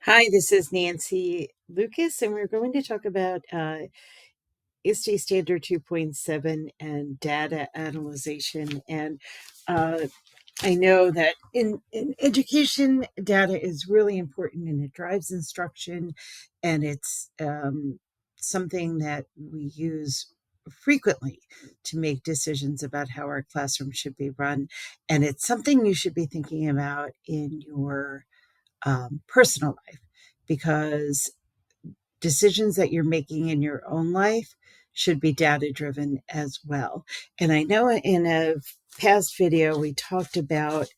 Hi, this is Nancy Lucas, and we're going to talk about ISTE Standard 2.7 and data analyzation. And uh, I know that in education, data is really important and it drives instruction, and it's something that we use frequently to make decisions about how our classroom should be run. And it's something you should be thinking about in your personal life, because decisions that you're making in your own life should be data driven as well. And I know in a past video we talked about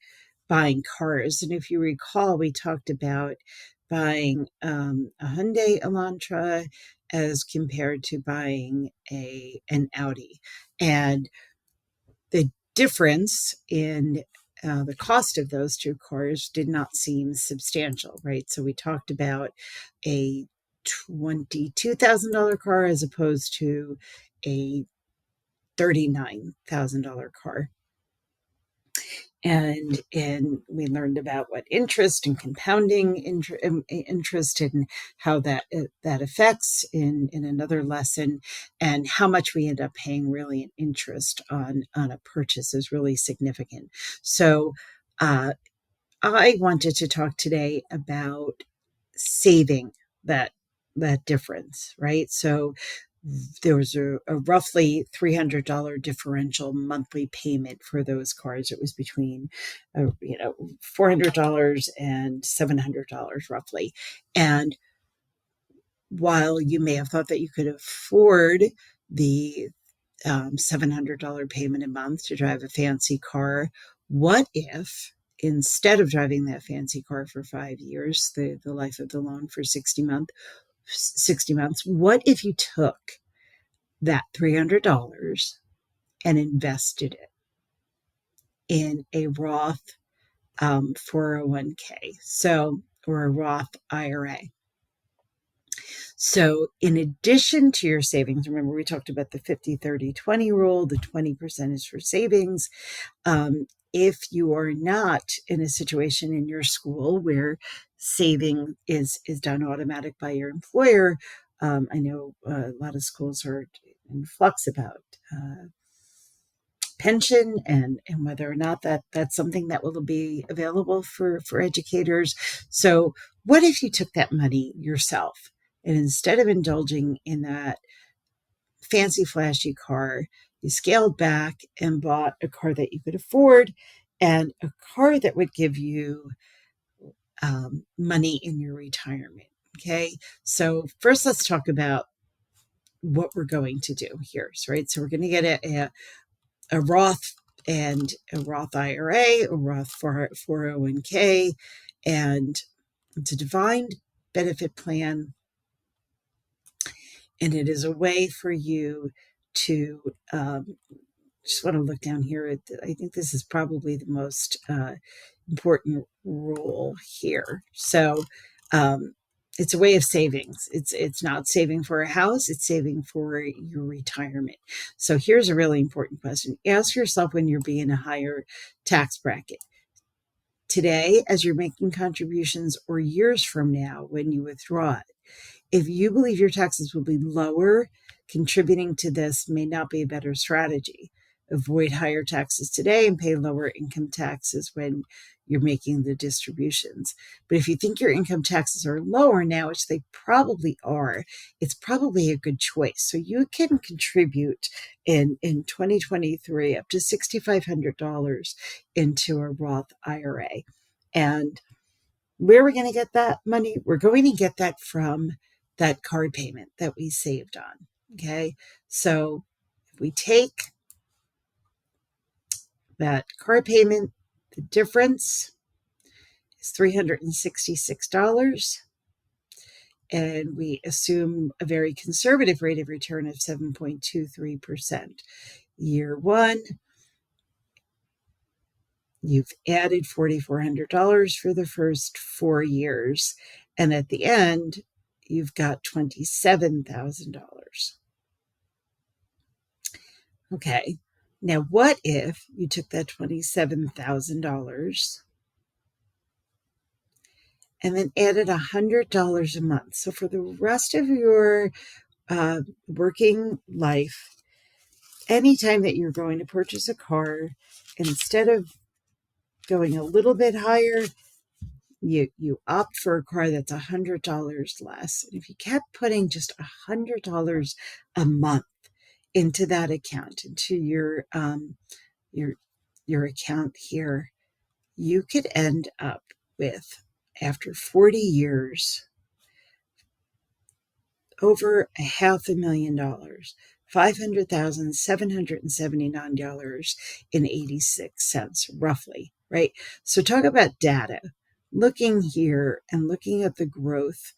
buying cars, and if you recall, we talked about buying a Hyundai Elantra as compared to buying an Audi, and the difference in the cost of those two cars did not seem substantial, right? So we talked about a $22,000 car as opposed to a $39,000 car. And we learned about what interest and compounding interest and how that affects in another lesson, and how much we end up paying really in interest on a purchase is really significant. So I wanted to talk today about saving that that difference, right? So there was a roughly $300 differential monthly payment for those cars. It was between, $400 and $700 roughly. And while you may have thought that you could afford the $700 payment a month to drive a fancy car, what if instead of driving that fancy car for 5 years, the life of the loan for 60 months, what if you took that $300 and invested it in a Roth 401k, or a Roth IRA? So, in addition to your savings, remember we talked about the 50-30-20 rule, the 20% is for savings. If you are not in a situation in your school where saving is done automatic by your employer, I know a lot of schools are in flux about pension and whether or not that's something that will be available for educators. So what if you took that money yourself, and instead of indulging in that fancy flashy car, you scaled back and bought a car that you could afford, and a car that would give you money in your retirement? Okay, so first let's talk about what we're going to do here. Right, so we're going to get a Roth and a Roth IRA, a Roth 401k, and it's a defined benefit plan. And it is a way for you to, just want to look down here. I think this is probably the most important rule here. So it's a way of savings. It's not saving for a house, it's saving for your retirement. So here's a really important question. Ask yourself when you're being a higher tax bracket today as you're making contributions, or years from now when you withdraw it. If you believe your taxes will be lower, contributing to this may not be a better strategy. Avoid higher taxes today and pay lower income taxes when you're making the distributions. But if you think your income taxes are lower now, which they probably are, it's probably a good choice. So you can contribute in 2023 up to $6,500 into a Roth IRA. And where are we going to get that money? We're going to get that from that card payment that we saved on. Okay. So if we take that card payment, the difference is $366. And we assume a very conservative rate of return of 7.23%. Year one, you've added $4,400 for the first 4 years. And at the end, you've got $27,000. Okay. Now, what if you took that $27,000 and then added $100 a month. So for the rest of your working life, anytime that you're going to purchase a car, instead of going a little bit higher, you opt for a car that's $100 less. And if you kept putting just $100 a month into that account, into your your account here, you could end up with, after 40 years, over $500,000, $500,779.86, roughly, right? So talk about data. Looking here and looking at the growth,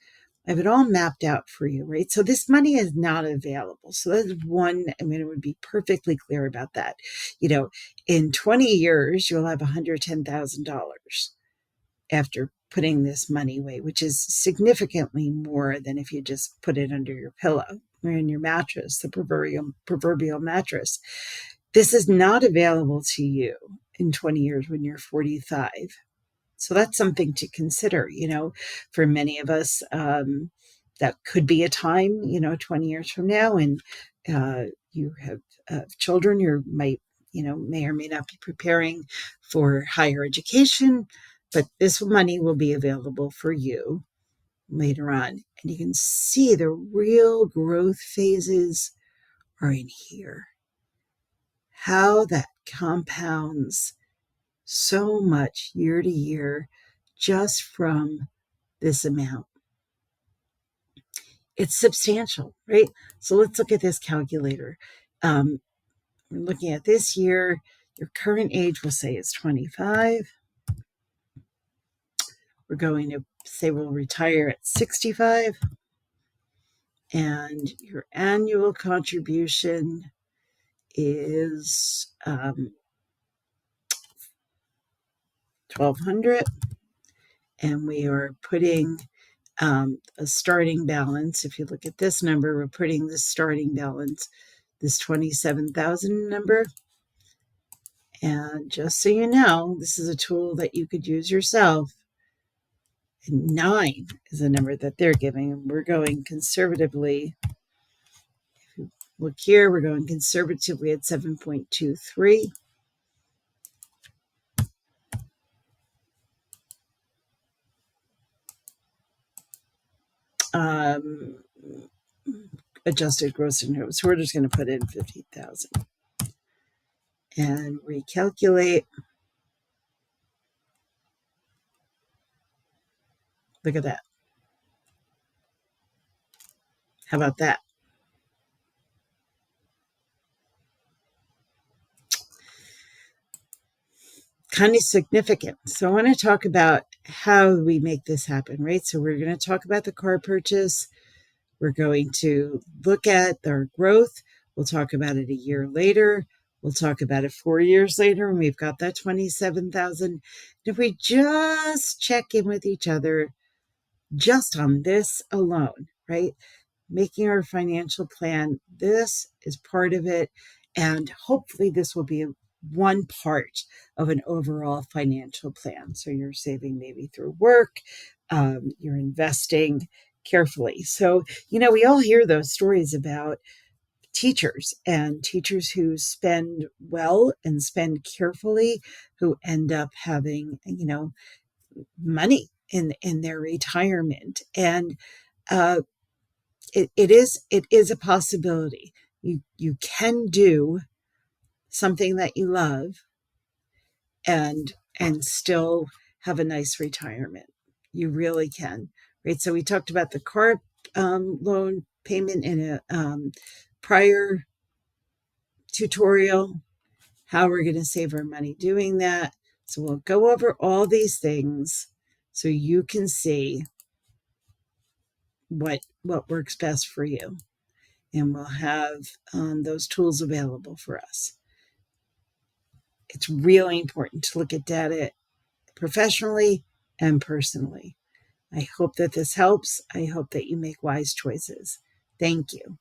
I have it all mapped out for you, right? So this money is not available. So that's one, I mean, it would be perfectly clear about that. In 20 years, you'll have $110,000 after putting this money away, which is significantly more than if you just put it under your pillow or in your mattress, the proverbial mattress. This is not available to you in 20 years when you're 45. So that's something to consider. For many of us, that could be a time, 20 years from now, and you have children who may or may not be preparing for higher education, but this money will be available for you later on. And you can see the real growth phases are in here. How that compounds so much year to year just from this amount. It's substantial, right? So let's look at this calculator. We're looking at this year. Your current age, we'll say, is 25. We're going to say we'll retire at 65. And your annual contribution is $1,200. And we are putting a starting balance. If you look at this number, we're putting the starting balance, this 27,000 number. And just so you know, this is a tool that you could use yourself. And 9 is the number that they're giving. And we're going conservatively. If you look here, we're going conservatively at 7.23. Adjusted gross income. So we're just going to put in 50,000 and recalculate. Look at that. How about that? Kind of significant. So I want to talk about how we make this happen, right? So we're going to talk about the car purchase. We're going to look at our growth. We'll talk about it a year later. We'll talk about it 4 years later when we've got that 27,000. If we just check in with each other just on this alone, right? Making our financial plan, this is part of it. And hopefully this will be one part of an overall financial plan. So you're saving maybe through work, you're investing carefully. So, we all hear those stories about teachers and teachers who spend well and spend carefully, who end up having, money in their retirement. And it is a possibility. You can do something that you love and still have a nice retirement. You really can, right? So we talked about the car loan payment in a prior tutorial, how we're going to save our money doing that. So we'll go over all these things so you can see what works best for you. And we'll have those tools available for us. It's really important to look at data professionally and personally. I hope that this helps. I hope that you make wise choices. Thank you.